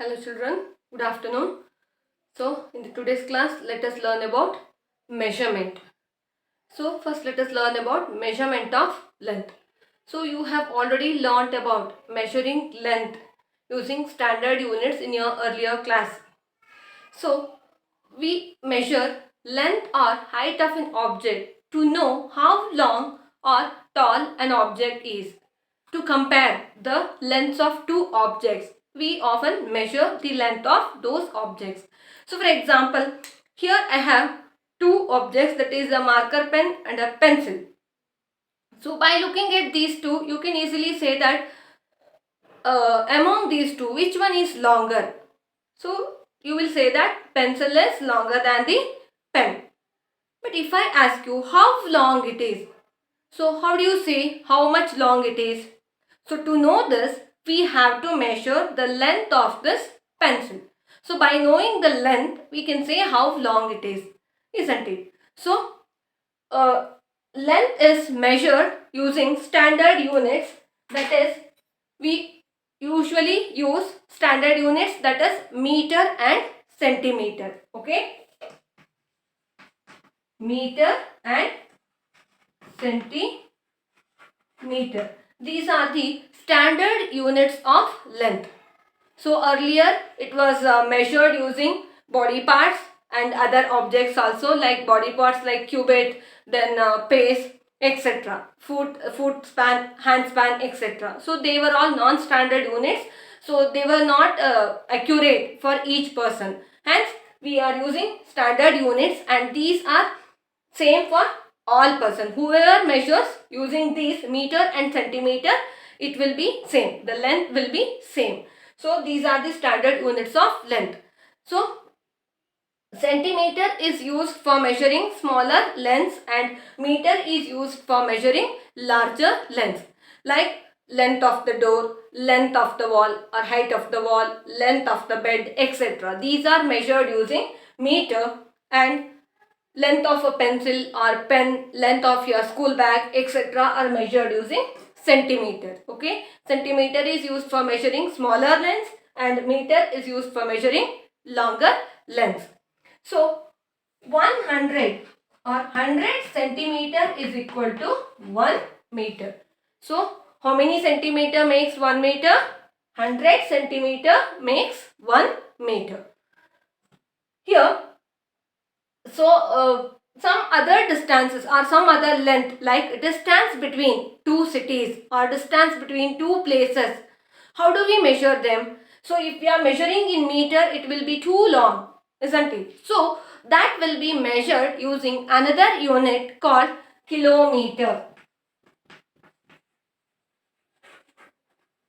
Hello children, good afternoon. So in today's class, let us learn about measurement. So first let us learn about measurement of length. So you have already learnt about measuring length using standard units in your earlier class. So we measure length or height of an object to know how long or tall an object is. To compare the lengths of two objects, we often measure the length of those objects. So for example, here I have two objects, that is a marker pen and a pencil. So by looking at these two, you can easily say that among these two, which one is longer? So you will say that pencil is longer than the pen. But if I ask you how long it is, so how do you say how much long it is? So to know this, we have to measure the length of this pencil. So by knowing the length, we can say how long it is, isn't it? So length is measured using standard units, that is we usually use standard units, that is meter and centimeter. Okay, meter and centimeter. These are the standard units of length. So earlier it was measured using body parts and other objects also, like body parts like cubit, then pace, etc. Foot span, hand span, etc. So they were all non-standard units. So they were not accurate for each person. Hence we are using standard units, and these are same for all person. Whoever measures using these meter and centimeter, it will be same. The length will be same. So these are the standard units of length. So centimeter is used for measuring smaller lengths and meter is used for measuring larger lengths, like length of the door, length of the wall or height of the wall, length of the bed, etc. These are measured using meter, and length of a pencil or pen, length of your school bag, etc. are measured using centimeter. Okay, centimeter is used for measuring smaller lengths and meter is used for measuring longer lengths. So 100 or 100 centimeter is equal to 1 meter. So how many centimeter makes 1 meter? 100 centimeter makes 1 meter. Here, so some other distances or some other length, like distance between two cities or distance between two places, how do we measure them? So if we are measuring in meter, it will be too long, isn't it? So that will be measured using another unit called kilometer.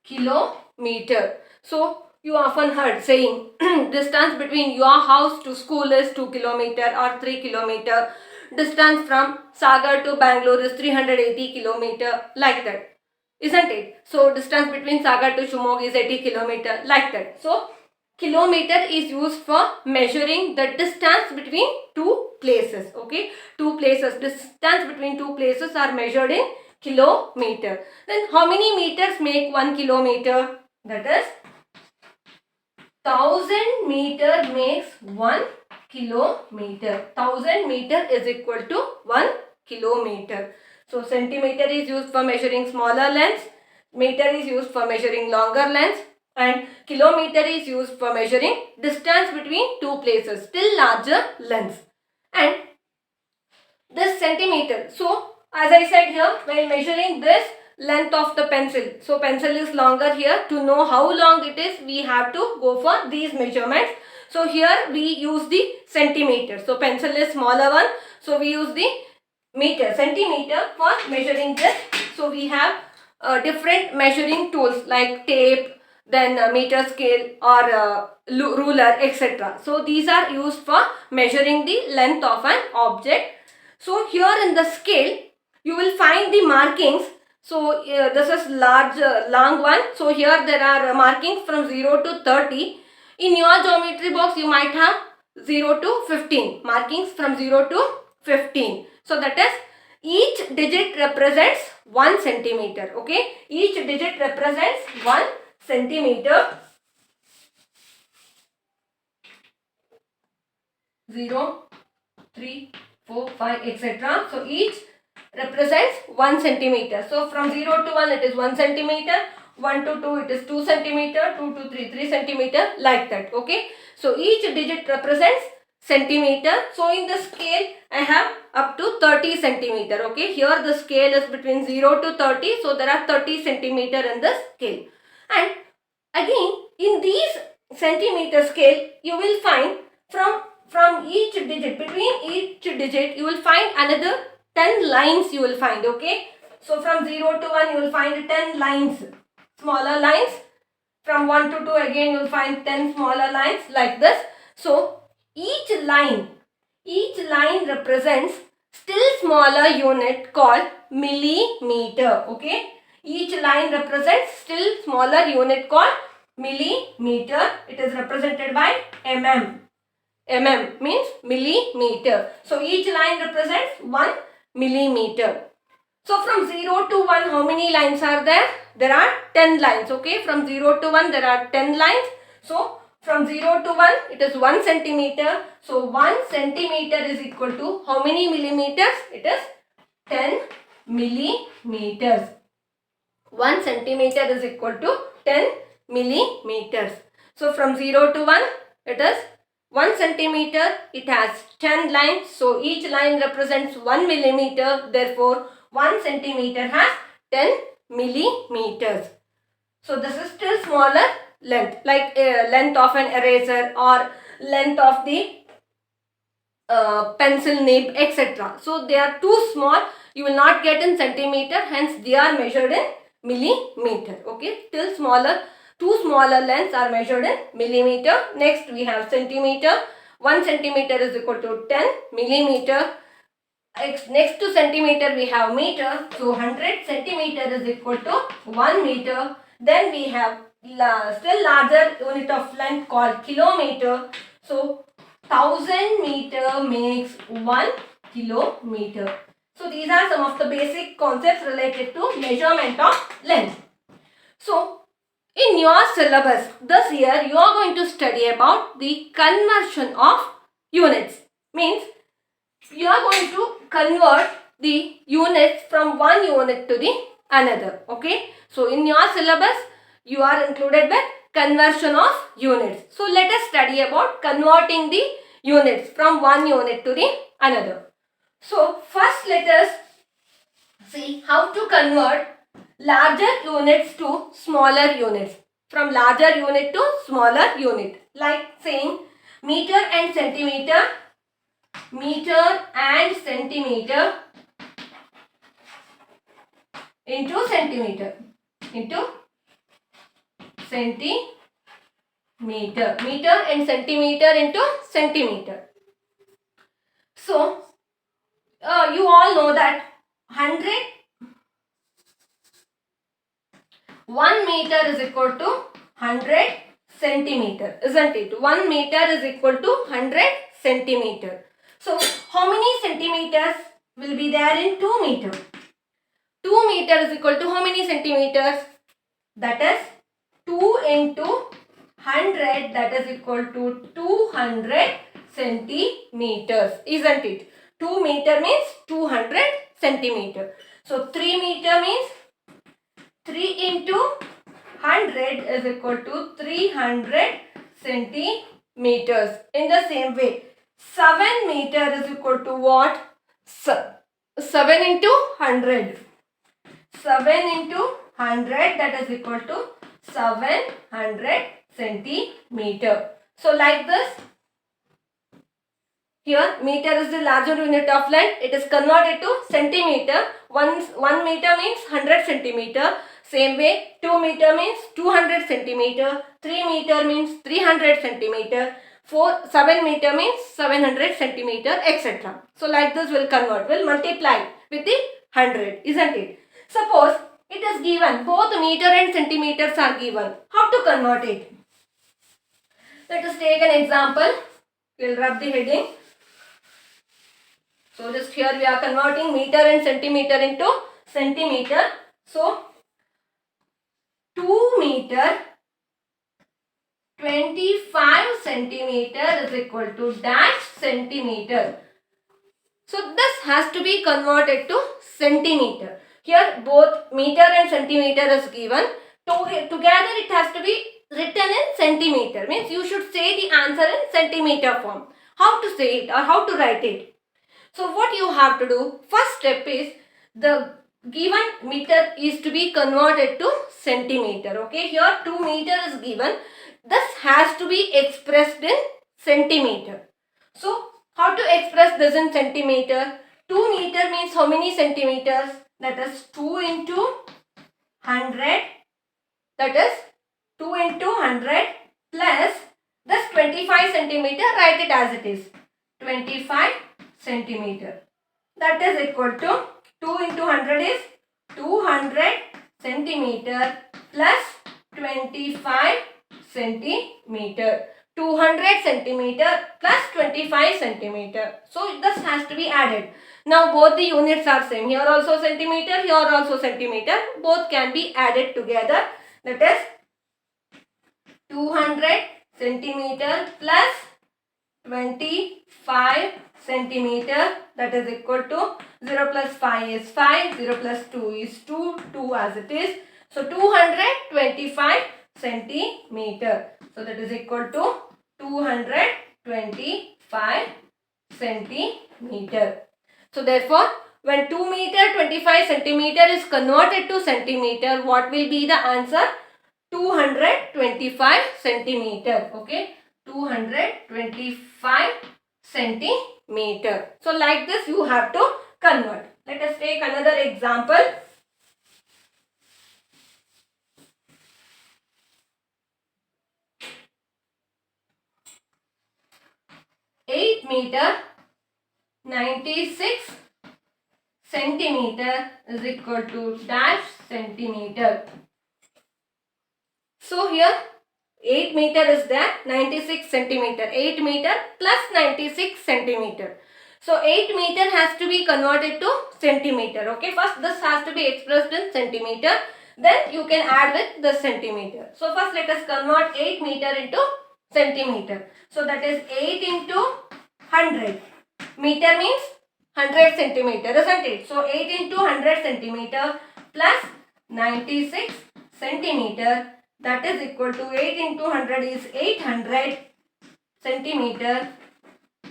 Kilometer. So you often heard saying distance between your house to school is 2 kilometer or 3 kilometer. Distance from Sagar to Bangalore is 380 kilometer, like that, isn't it? So distance between Sagar to Shimog is 80 kilometer, like that. So kilometer is used for measuring the distance between two places. Okay, two places, distance between two places are measured in kilometer. Then how many meters make 1 kilometer? That is 1000 meter makes 1 kilometer. 1000 meter is equal to 1 kilometer. So centimeter is used for measuring smaller lengths, meter is used for measuring longer lengths, and kilometer is used for measuring distance between two places, still larger lengths. And this centimeter, so as I said here, while measuring this length of the pencil, so pencil is longer here. To know how long it is, we have to go for these measurements. So here we use the centimeter. So pencil is smaller one, so we use the meter, centimeter for measuring this. So we have different measuring tools like tape, then meter scale or ruler, etc. So these are used for measuring the length of an object. So here in the scale, you will find the markings. So this is large, long one. So here there are markings from 0 to 30. In your geometry box, you might have 0 to 15. Markings from 0 to 15. So that is, each digit represents 1 centimeter. Okay, each digit represents 1 centimeter. 0, 3, 4, 5, etc. So each represents 1 centimeter. So from 0 to 1 it is 1 centimeter, 1 to 2 it is 2 centimeter, 2 to 3, 3 centimeter, like that. Okay. So each digit represents centimeter. So in the scale I have up to 30 centimeter. Okay. Here the scale is between 0 to 30. So there are 30 centimeter in the scale. And again in these centimeter scale you will find from each digit, between each digit you will find another 10 lines you will find. Okay. So from 0 to 1 you will find 10 lines, smaller lines. From 1 to 2 again you will find 10 smaller lines, like this. So each line represents still smaller unit called millimeter. Okay. Each line represents still smaller unit called millimeter. It is represented by mm. Mm means millimeter. So each line represents 1 millimeter. So from 0 to 1 how many lines are there? There are 10 lines. Okay. From 0 to 1 there are 10 lines. So from 0 to 1 it is 1 centimeter. So 1 centimeter is equal to how many millimeters? It is 10 millimeters. 1 centimeter is equal to 10 millimeters. So from 0 to 1 it is 1 centimeter. It has 10 lines. So each line represents 1 millimeter. Therefore 1 centimeter has 10 millimeters. So this is still smaller length, like length of an eraser or length of the pencil nib, etc. So they are too small. You will not get in centimeter. Hence they are measured in millimeter. Okay. Still smaller. Two smaller lengths are measured in millimeter. Next we have centimeter. 1 centimeter is equal to 10 millimeter. Next to centimeter we have meter. So 100 centimeter is equal to 1 meter. Then we have still larger unit of length called kilometer. So 1000 meter makes 1 kilometer. So these are some of the basic concepts related to measurement of length. So in your syllabus this year you are going to study about the conversion of units. Means you are going to convert the units from one unit to the another. Okay. So in your syllabus you are included with conversion of units. So let us study about converting the units from one unit to the another. So first let us see how to convert larger units to smaller units. From larger unit to smaller unit. Like saying meter and centimeter into centimeter. Meter and centimeter into centimeter. So you all know that 1 meter is equal to 100 centimeter, isn't it? 1 meter is equal to 100 centimeter. So how many centimeters will be there in 2 meter? 2 meter is equal to how many centimeters? That is 2 into 100, that is equal to 200 centimeters, isn't it? 2 meter means 200 centimeter. So 3 meter means 3 into 100 is equal to 300 centimeters. In the same way, 7 meter is equal to what? 7 into 100. 7 into 100, that is equal to 700 centimeter. So like this, here meter is the larger unit of length. It is converted to centimeter. 1 meter means 100 centimeter. Same way 2 meter means 200 centimeter. 3 meter means 300 centimeter. 7 meter means 700 centimeter, etc. So like this will convert, will multiply with the 100, isn't it? Suppose it is given, both meter and centimeters are given. How to convert it? Let us take an example. We will rub the heading. So just here we are converting meter and centimeter into centimeter. So 2 meter 25 centimeter is equal to dash centimeter. So this has to be converted to centimeter. Here both meter and centimeter is given. Together it has to be written in centimeter. Means you should say the answer in centimeter form. How to say it or how to write it? So what you have to do, first step is the given meter is to be converted to centimeter. Okay, here 2 meter is given. This has to be expressed in centimeter. So how to express this in centimeter? 2 meter means how many centimeters? That is 2 into 100. That is 2 into 100 plus this 25 centimeter. Write it as it is. 25 centimeter. That is equal to 2 into 100 is 200 centimeter plus 25 centimeter. 200 centimeter plus 25 centimeter. So this has to be added. Now both the units are same. Here also centimeter, here also centimeter. Both can be added together. That is 200 centimeter plus 25 centimeter, that is equal to 0 plus 5 is 5, 0 plus 2 is 2, 2 as it is. So 225 centimeter. So that is equal to 225 centimeter. So therefore when 2 meter 25 centimeter is converted to centimeter, what will be the answer? 225 centimeter. Okay, 225 centimeter. So like this you have to convert. Let us take another example. Eight meter 96 centimeter is equal to dash centimeter. So here 8 meter is there, 96 centimeter. 8 meter plus 96 centimeter. So 8 meter has to be converted to centimeter. Okay, first this has to be expressed in centimeter. Then you can add with the centimeter. So first let us convert 8 meter into centimeter. So that is 8 into 100. Meter means 100 centimeter, isn't it? So 8 into 100 centimeter plus 96 centimeter. That is equal to 8 into 100 is 800 centimeter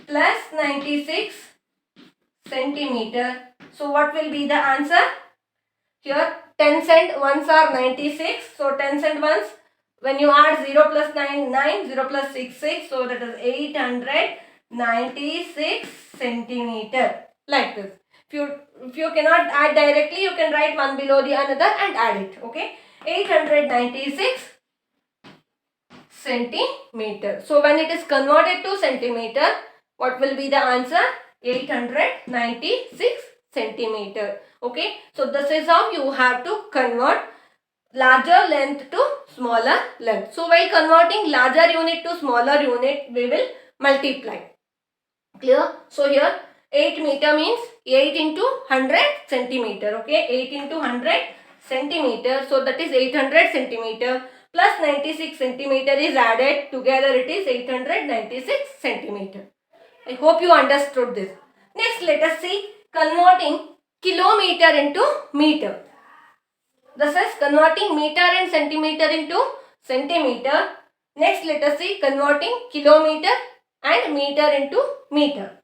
plus 96 centimeter. So what will be the answer? Here 10 cent ones are 96. So 10 cent ones, when you add 0 plus 9, 9, 0 plus 6, 6. So that is 896 centimeter. Like this. If you cannot add directly, you can write one below the another and add it. Okay. 896 centimeter. So when it is converted to centimeter, what will be the answer? 896 centimeter. Okay. So this is how you have to convert larger length to smaller length. So while converting larger unit to smaller unit, we will multiply. Clear? So here 8 meter means 8 into 100 centimeter. Okay. 8 into 100 centimeter. So that is 800 centimeter plus 96 centimeter is added. Together it is 896 centimeter. I hope you understood this. Next let us see converting kilometer into meter. This is converting meter and centimeter into centimeter. Next let us see converting kilometer and meter into meter.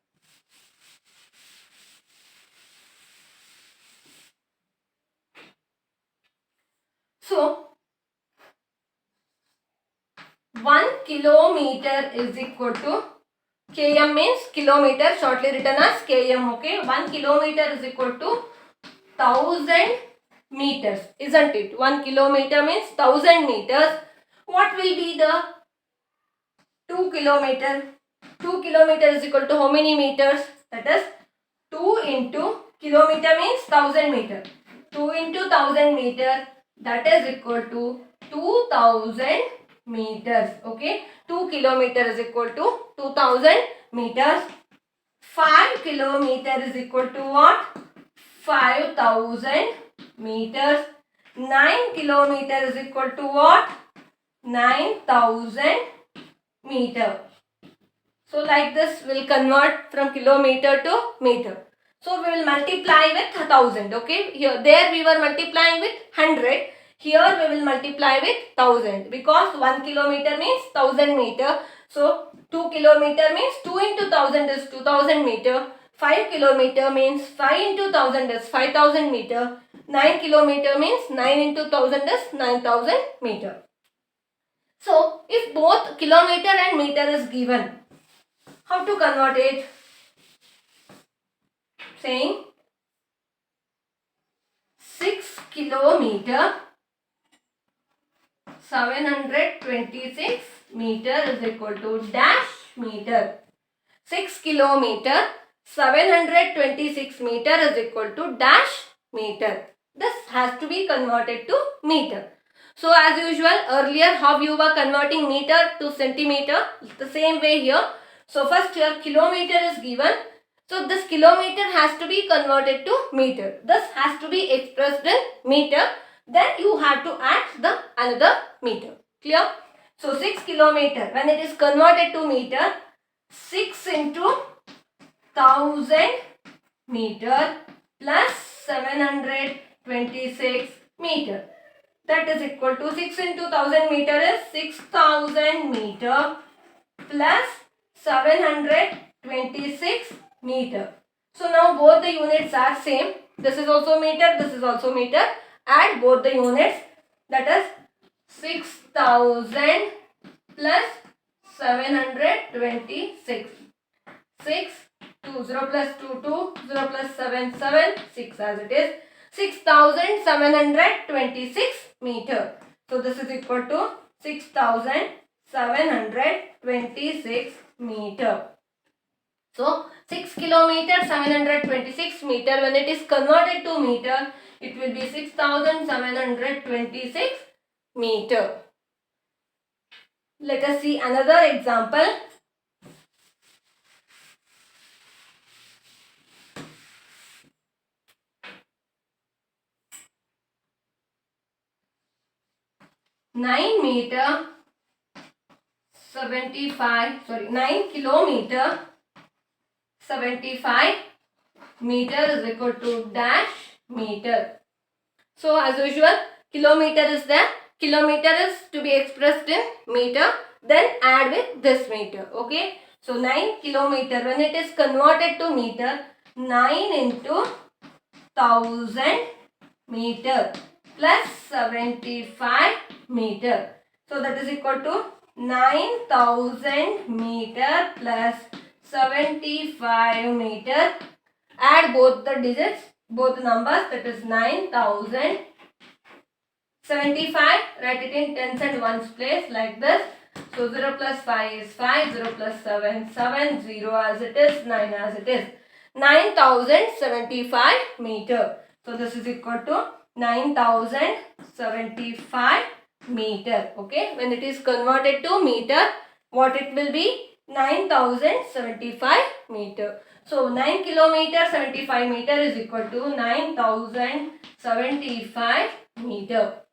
So 1 kilometer is equal to km means kilometer, shortly written as km. Okay, 1 kilometer is equal to 1000 meters, isn't it? 1 kilometer means 1000 meters. What will be the 2 kilometer? 2 kilometer is equal to how many meters? That is 2 into kilometer means 1000 meter. 2 into 1000 meter, that is equal to 2000 meters. Okay, 2 kilometer is equal to 2000 meters. 5 kilometer is equal to what? 5000 meters. 9 kilometer is equal to what? 9,000 meter. So like this we'll convert from kilometer to meter. So we will multiply with 1000. Okay, here there we were multiplying with 100. Here we will multiply with 1000 because 1 kilometer means 1000 meter. So 2 kilometer means 2 into 1000 is 2000 meter. 5 kilometer means 5 into 1000 is 5000 meter. 9 kilometer means 9 into 1000 is 9000 meter. So if both kilometer and meter is given, how to convert it? Saying 6 kilometer 726 meter is equal to dash meter. 6 kilometer 726 meter is equal to dash meter. This has to be converted to meter. So as usual, earlier how you were converting meter to centimeter, the same way here. So first here kilometer is given. So this kilometer has to be converted to meter. This has to be expressed in meter. Then you have to add the another meter. Clear? So 6 kilometer, when it is converted to meter, 6 into 1000 meter plus 726 meter. That is equal to 6 into 1000 meter is 6000 meter plus 726 meter. So now both the units are same. This is also meter, this is also meter. Add both the units, that is 6000 plus 726. 6, 2, 0 plus 2, 2, 0 plus 7, 7, 6 as it is. 6726 meter. So this is equal to 6726 meter. So 6 kilometer 726 meter, when it is converted to meter, it will be 6726 meter. Let us see another example. Nine kilometer 75 meter is equal to dash meter. So as usual, kilometer is there. Kilometer is to be expressed in meter. Then add with this meter. Okay. So 9 kilometer, when it is converted to meter, 9 into 1000 meter plus 75 meter. So that is equal to 9000 meter plus 75 meter. Add both the digits, both the numbers, that is 9000. 75, write it in tens and ones place like this. So 0 plus 5 is 5, 0 plus 7, 7, 0 as it is, 9 as it is. 9075 meter. So this is equal to 9075 meter. Okay, when it is converted to meter, what it will be? 9075 meter. So 9 kilometer 75 meter is equal to 9075 meter.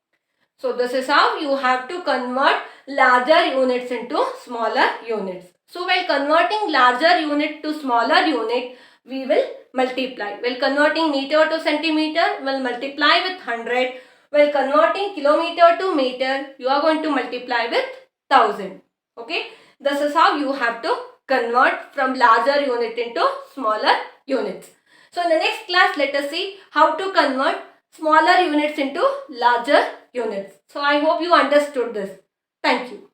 So this is how you have to convert larger units into smaller units. So while converting larger unit to smaller unit, we will multiply. While converting meter to centimeter, we'll multiply with 100. While converting kilometer to meter, you are going to multiply with 1000. Okay. This is how you have to convert from larger unit into smaller units. So in the next class, let us see how to convert smaller units into larger units. So I hope you understood this. Thank you.